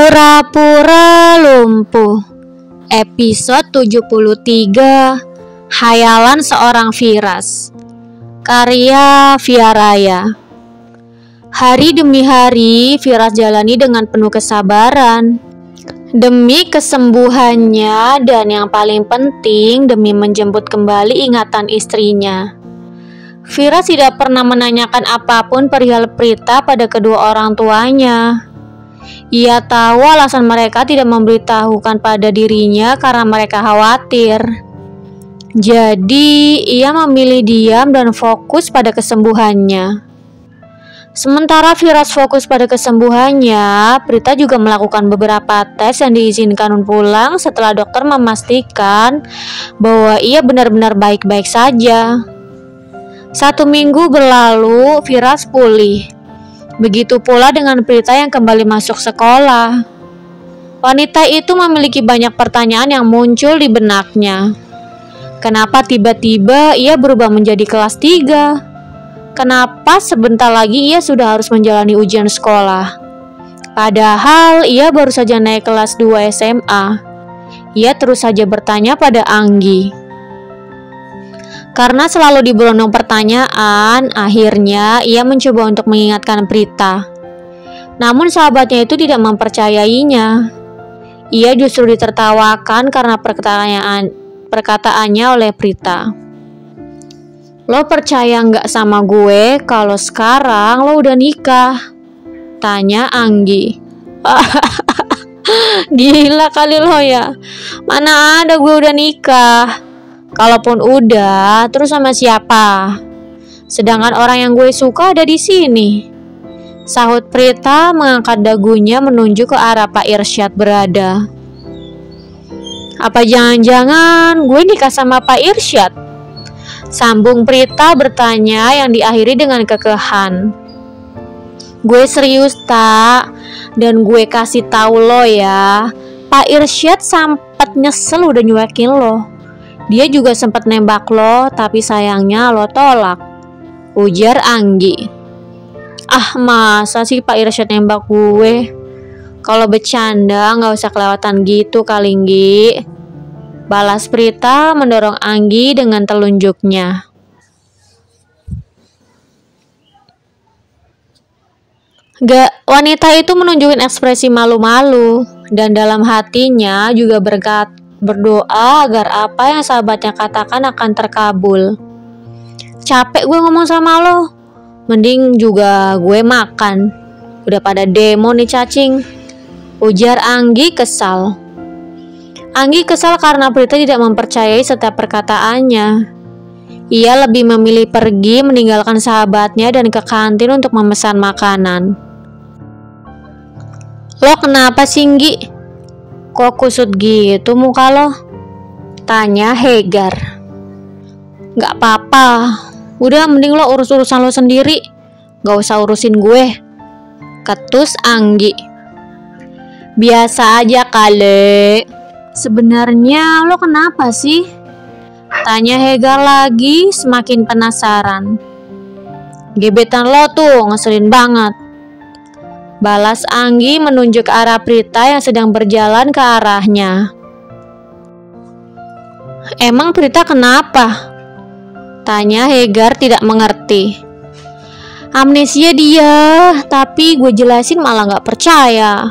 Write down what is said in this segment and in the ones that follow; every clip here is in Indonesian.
Pura-pura lumpuh. Episode 73. Hayalan seorang Firas. Karya Viaraya. Hari demi hari Firas jalani dengan penuh kesabaran demi kesembuhannya, dan yang paling penting demi menjemput kembali ingatan istrinya. Firas tidak pernah menanyakan apapun perihal Prita pada kedua orang tuanya. Ia tahu alasan mereka tidak memberitahukan pada dirinya karena mereka khawatir. Jadi, ia memilih diam dan fokus pada kesembuhannya. Sementara Firas fokus pada kesembuhannya, Prita juga melakukan beberapa tes yang diizinkan pulang setelah dokter memastikan bahwa ia benar-benar baik-baik saja. 1 minggu berlalu, Firas pulih. Begitu pula dengan Prita yang kembali masuk sekolah. Wanita itu memiliki banyak pertanyaan yang muncul di benaknya. Kenapa tiba-tiba ia berubah menjadi kelas 3? Kenapa sebentar lagi ia sudah harus menjalani ujian sekolah? Padahal ia baru saja naik kelas 2 SMA. Ia terus saja bertanya pada Anggi. Karena selalu diberondong pertanyaan, akhirnya ia mencoba untuk mengingatkan Prita. Namun sahabatnya itu tidak mempercayainya. Ia justru ditertawakan karena perkataannya oleh Prita. Lo percaya nggak sama gue kalau sekarang lo udah nikah? Tanya Anggi. Gila kali lo ya. Mana ada gue udah nikah. Kalaupun udah, terus sama siapa? Sedangkan orang yang gue suka ada di sini. Sahut Prita mengangkat dagunya menunjuk ke arah Pak Irsyad berada. Apa jangan-jangan gue nikah sama Pak Irsyad? Sambung Prita bertanya yang diakhiri dengan kekehan. Gue serius tak? Dan gue kasih tahu lo ya, Pak Irsyad sempet nyesel udah nyuekin lo. Dia juga sempat nembak lo, tapi sayangnya lo tolak. Ujar Anggi. Ah, masa sih Pak Irsyad nembak gue? Kalau bercanda gak usah kelewatan gitu kali, Nggi. Balas Prita mendorong Anggi dengan telunjuknya. Wanita itu menunjukkan ekspresi malu-malu, dan dalam hatinya juga berdoa agar apa yang sahabatnya katakan akan terkabul. Capek gue ngomong sama lo. Mending juga gue makan. Udah pada demo nih cacing. Ujar Anggi kesal. Anggi kesal karena Prita tidak mempercayai setiap perkataannya. Ia lebih memilih pergi meninggalkan sahabatnya dan ke kantin untuk memesan makanan. Lo kenapa sih, Nggi? Kok kusut gitu muka lo? Tanya Hegar. Gak apa-apa. Udah mending lo urus-urusan lo sendiri. Gak usah urusin gue. Ketus Anggi. Biasa aja kali. Sebenarnya lo kenapa sih? Tanya Hegar lagi semakin penasaran. Gebetan lo tuh ngeselin banget. Balas Anggi menunjuk ke arah Prita yang sedang berjalan ke arahnya. Emang Prita kenapa? Tanya Hegar tidak mengerti. Amnesia dia, tapi gue jelasin malah gak percaya.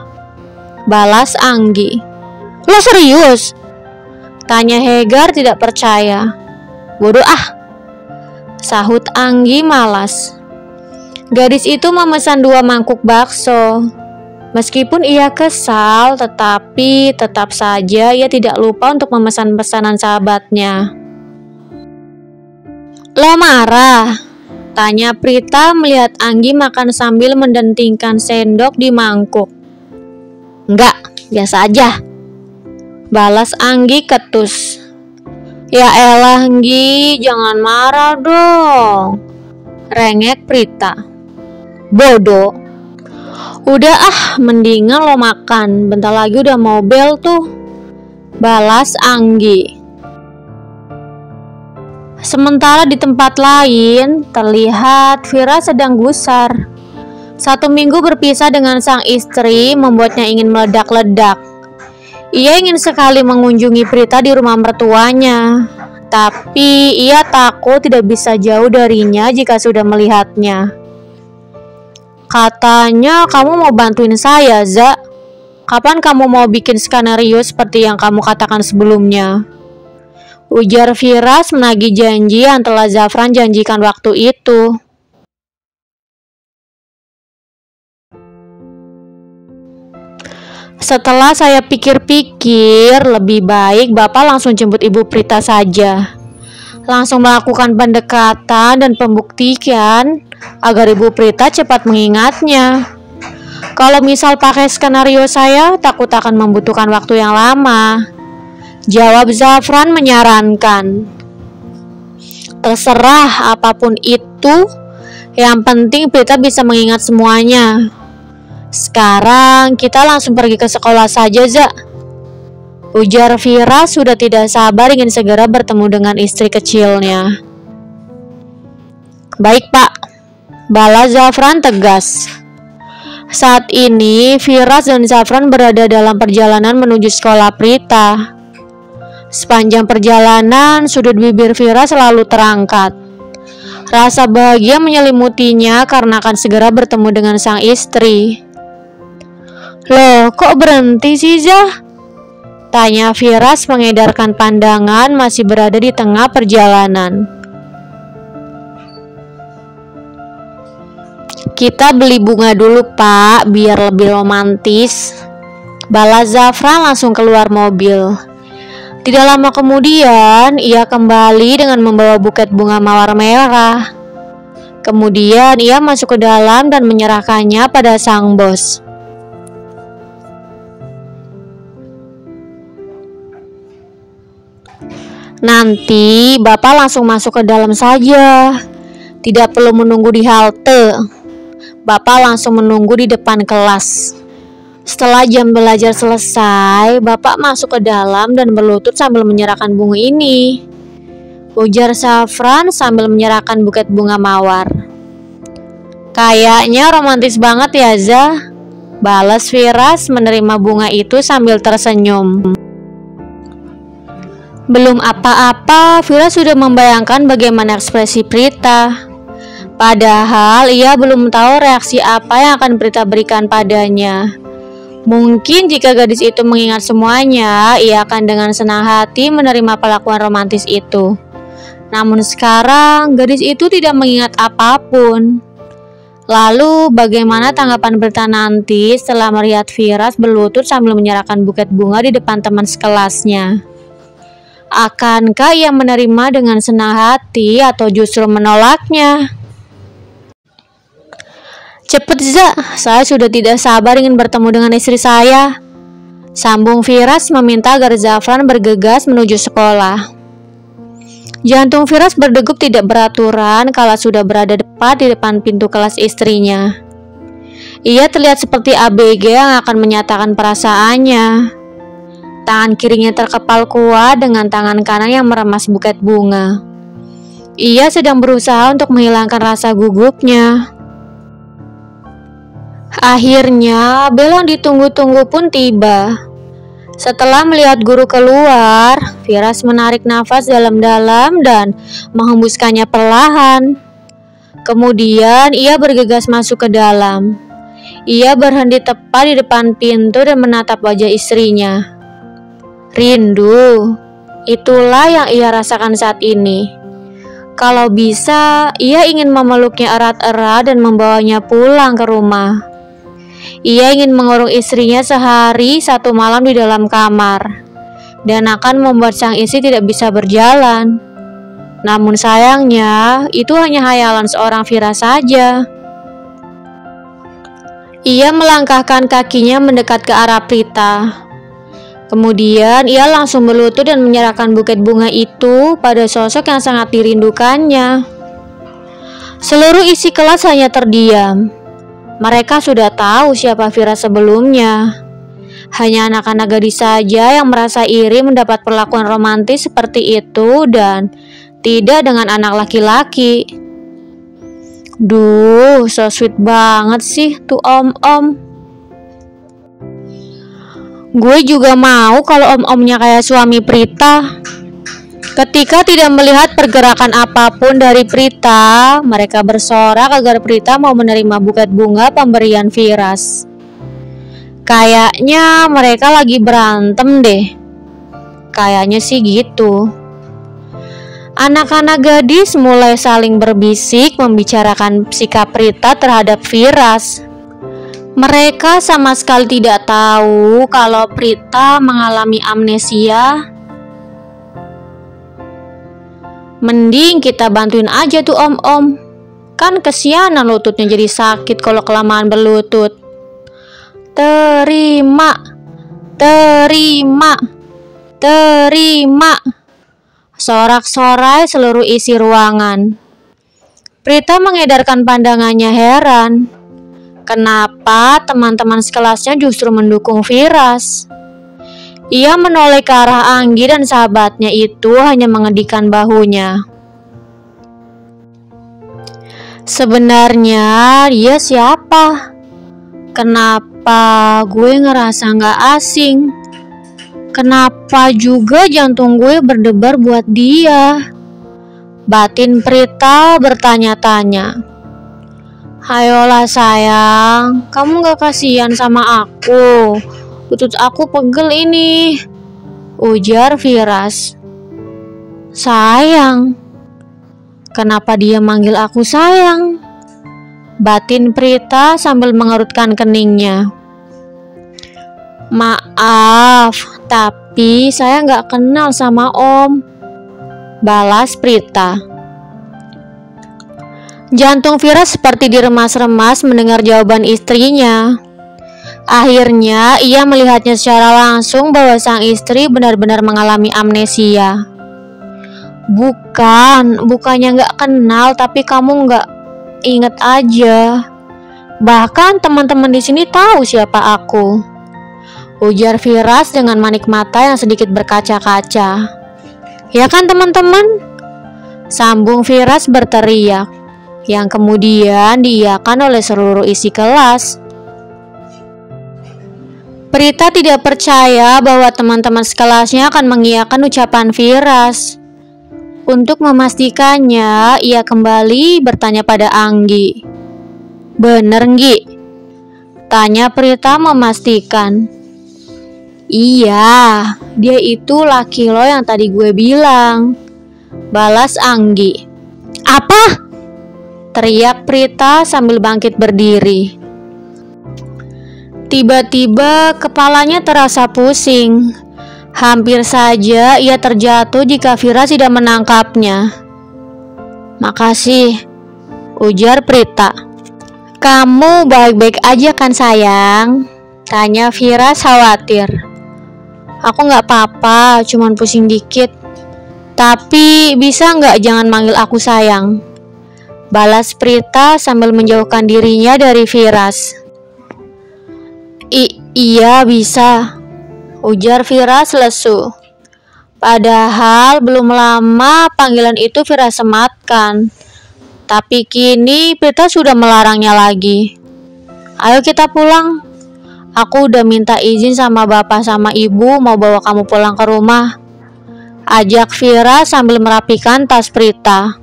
Balas Anggi. Lo serius? Tanya Hegar tidak percaya. Bodoh ah. Sahut Anggi malas. Gadis itu memesan 2 mangkuk bakso. Meskipun ia kesal, tetapi tetap saja ia tidak lupa untuk memesan pesanan sahabatnya. Lo marah? Tanya Prita melihat Anggi makan sambil mendentingkan sendok di mangkuk. Enggak, biasa aja. Balas Anggi ketus. Ya elah Anggi, jangan marah dong. Rengek Prita. Bodoh. Udah ah, mendingan lo makan. Bentar lagi udah mau bel tuh. Balas Anggi. Sementara di tempat lain terlihat Firas sedang gusar. 1 minggu berpisah dengan sang istri membuatnya ingin meledak-ledak. Ia ingin sekali mengunjungi Prita di rumah mertuanya, tapi ia takut tidak bisa jauh darinya jika sudah melihatnya. Katanya kamu mau bantuin saya, Za. Kapan kamu mau bikin skenario seperti yang kamu katakan sebelumnya? Ujar Firas menagih janji yang telah Zafran janjikan waktu itu. Setelah saya pikir-pikir, lebih baik Bapak langsung jemput Ibu Prita saja. Langsung melakukan pendekatan dan pembuktian agar Ibu Prita cepat mengingatnya. Kalau misal pakai skenario saya, takut akan membutuhkan waktu yang lama. Jawab Zafran menyarankan. Terserah apapun itu, yang penting Prita bisa mengingat semuanya. Sekarang kita langsung pergi ke sekolah saja, Za. Ujar Firas sudah tidak sabar ingin segera bertemu dengan istri kecilnya. Baik, Pak. Balas Zafran tegas. Saat ini Firas dan Zafran berada dalam perjalanan menuju sekolah Prita. Sepanjang perjalanan sudut bibir Firas selalu terangkat. Rasa bahagia menyelimutinya karena akan segera bertemu dengan sang istri. Loh, kok berhenti sih, Zah? Tanya Firas mengedarkan pandangan masih berada di tengah perjalanan. Kita beli bunga dulu, Pak, biar lebih romantis. Balas Zafran langsung keluar mobil. Tidak lama kemudian, ia kembali dengan membawa buket bunga mawar merah. Kemudian ia masuk ke dalam dan menyerahkannya pada sang bos. Nanti Bapak langsung masuk ke dalam saja. Tidak perlu menunggu di halte. Bapak langsung menunggu di depan kelas. Setelah jam belajar selesai, Bapak masuk ke dalam dan berlutut sambil menyerahkan bunga ini. Ujar Zafran sambil menyerahkan buket bunga mawar. Kayaknya romantis banget ya, Zah. Balas Firas menerima bunga itu sambil tersenyum. Belum apa-apa, Firas sudah membayangkan bagaimana ekspresi Prita. Padahal ia belum tahu reaksi apa yang akan Prita berikan padanya. Mungkin jika gadis itu mengingat semuanya, ia akan dengan senang hati menerima perlakuan romantis itu. Namun sekarang, gadis itu tidak mengingat apapun. Lalu, bagaimana tanggapan Prita nanti setelah melihat Firas berlutut sambil menyerahkan buket bunga di depan teman sekelasnya? Akankah ia menerima dengan senang hati atau justru menolaknya? Cepet, Za, saya sudah tidak sabar ingin bertemu dengan istri saya. Sambung Firas meminta agar Zafran bergegas menuju sekolah. Jantung Firas berdegup tidak beraturan kala sudah berada tepat di depan pintu kelas istrinya. Ia terlihat seperti ABG yang akan menyatakan perasaannya. Tangan kirinya terkepal kuat dengan tangan kanan yang meremas buket bunga. Ia sedang berusaha untuk menghilangkan rasa gugupnya. Akhirnya, bel yang ditunggu-tunggu pun tiba. Setelah melihat guru keluar, Firas menarik nafas dalam-dalam dan menghembuskannya perlahan. Kemudian, ia bergegas masuk ke dalam. Ia berhenti tepat di depan pintu dan menatap wajah istrinya. Rindu, itulah yang ia rasakan saat ini. Kalau bisa, ia ingin memeluknya erat-erat dan membawanya pulang ke rumah. Ia ingin mengurung istrinya sehari 1 malam di dalam kamar, dan akan membuat sang istri tidak bisa berjalan. Namun sayangnya, itu hanya hayalan seorang Firas saja. Ia melangkahkan kakinya mendekat ke arah Prita. Kemudian ia langsung berlutut dan menyerahkan buket bunga itu pada sosok yang sangat dirindukannya. Seluruh isi kelas hanya terdiam. Mereka sudah tahu siapa Firas sebelumnya. Hanya anak-anak gadis saja yang merasa iri mendapat perlakuan romantis seperti itu dan tidak dengan anak laki-laki. Duh, so sweet banget sih tuh om-om. Gue juga mau kalau om-omnya kayak suami Prita. Ketika tidak melihat pergerakan apapun dari Prita, mereka bersorak agar Prita mau menerima buket bunga pemberian Firas. Kayaknya mereka lagi berantem deh. Kayaknya sih gitu. Anak-anak gadis mulai saling berbisik membicarakan sikap Prita terhadap Firas. Mereka sama sekali tidak tahu kalau Prita mengalami amnesia. Mending kita bantuin aja tuh om-om. Kan kesianan lututnya jadi sakit kalau kelamaan berlutut. Terima, terima, terima. Sorak-sorai seluruh isi ruangan. Prita mengedarkan pandangannya heran. Kenapa teman-teman sekelasnya justru mendukung Firas? Ia menoleh ke arah Anggi dan sahabatnya itu hanya mengedikkan bahunya. Sebenarnya dia siapa? Kenapa gue ngerasa gak asing? Kenapa juga jantung gue berdebar buat dia? Batin Prita bertanya-tanya. Hayolah sayang, kamu gak kasihan sama aku? Lutut aku pegel ini, ujar Firas. Sayang? Kenapa dia manggil aku sayang? Batin Prita sambil mengerutkan keningnya. Maaf, tapi saya gak kenal sama om, balas Prita. Jantung Firas seperti diremas-remas mendengar jawaban istrinya. Akhirnya ia melihatnya secara langsung bahwa sang istri benar-benar mengalami amnesia. Bukannya gak kenal, tapi kamu gak inget aja. Bahkan teman-teman di sini tahu siapa aku, ujar Firas dengan manik mata yang sedikit berkaca-kaca. Ya kan teman-teman? Sambung Firas berteriak, yang kemudian diiyakan oleh seluruh isi kelas. Prita tidak percaya bahwa teman-teman sekelasnya akan mengiyakan ucapan Firas. Untuk memastikannya, ia kembali bertanya pada Anggi. Bener Nggi? Tanya Prita memastikan. Iya, dia itu laki lo yang tadi gue bilang, balas Anggi. Apa? Teriak Prita sambil bangkit berdiri. Tiba-tiba kepalanya terasa pusing. Hampir saja ia terjatuh jika Firas tidak menangkapnya. Makasih, ujar Prita. Kamu baik-baik aja kan sayang? Tanya Firas khawatir. Aku gak apa-apa, cuman pusing dikit. Tapi bisa gak jangan manggil aku sayang? Balas Prita sambil menjauhkan dirinya dari Firas. Iya bisa, ujar Firas lesu. Padahal belum lama panggilan itu Firas sematkan. Tapi kini Prita sudah melarangnya lagi. Ayo kita pulang. Aku udah minta izin sama bapak sama ibu mau bawa kamu pulang ke rumah, ajak Firas sambil merapikan tas Prita.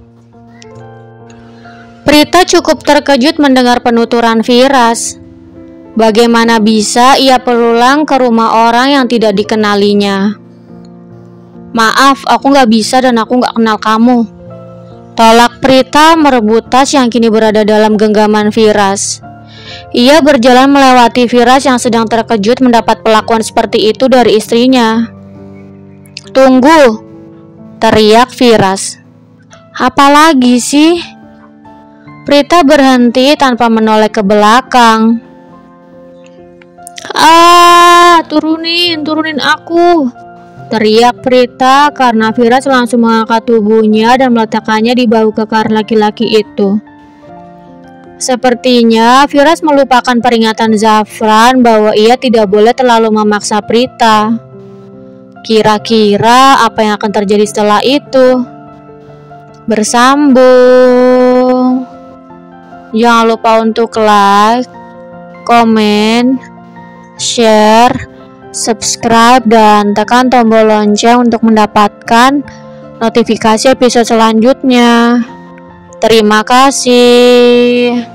Prita cukup terkejut mendengar penuturan Firas. Bagaimana bisa ia pulang ke rumah orang yang tidak dikenalinya? Maaf, aku gak bisa dan aku gak kenal kamu, tolak Prita merebut tas yang kini berada dalam genggaman Firas. Ia berjalan melewati Firas yang sedang terkejut mendapat perlakuan seperti itu dari istrinya. Tunggu, teriak Firas. Apalagi sih? Prita berhenti tanpa menoleh ke belakang. Turunin aku, teriak Prita karena Firas langsung mengangkat tubuhnya dan meletakkannya di bahu kekar laki-laki itu. Sepertinya Firas melupakan peringatan Zafran bahwa ia tidak boleh terlalu memaksa Prita. Kira-kira apa yang akan terjadi setelah itu? Bersambung. Jangan lupa untuk like, komen, share, subscribe, dan tekan tombol lonceng untuk mendapatkan notifikasi episode selanjutnya. Terima kasih.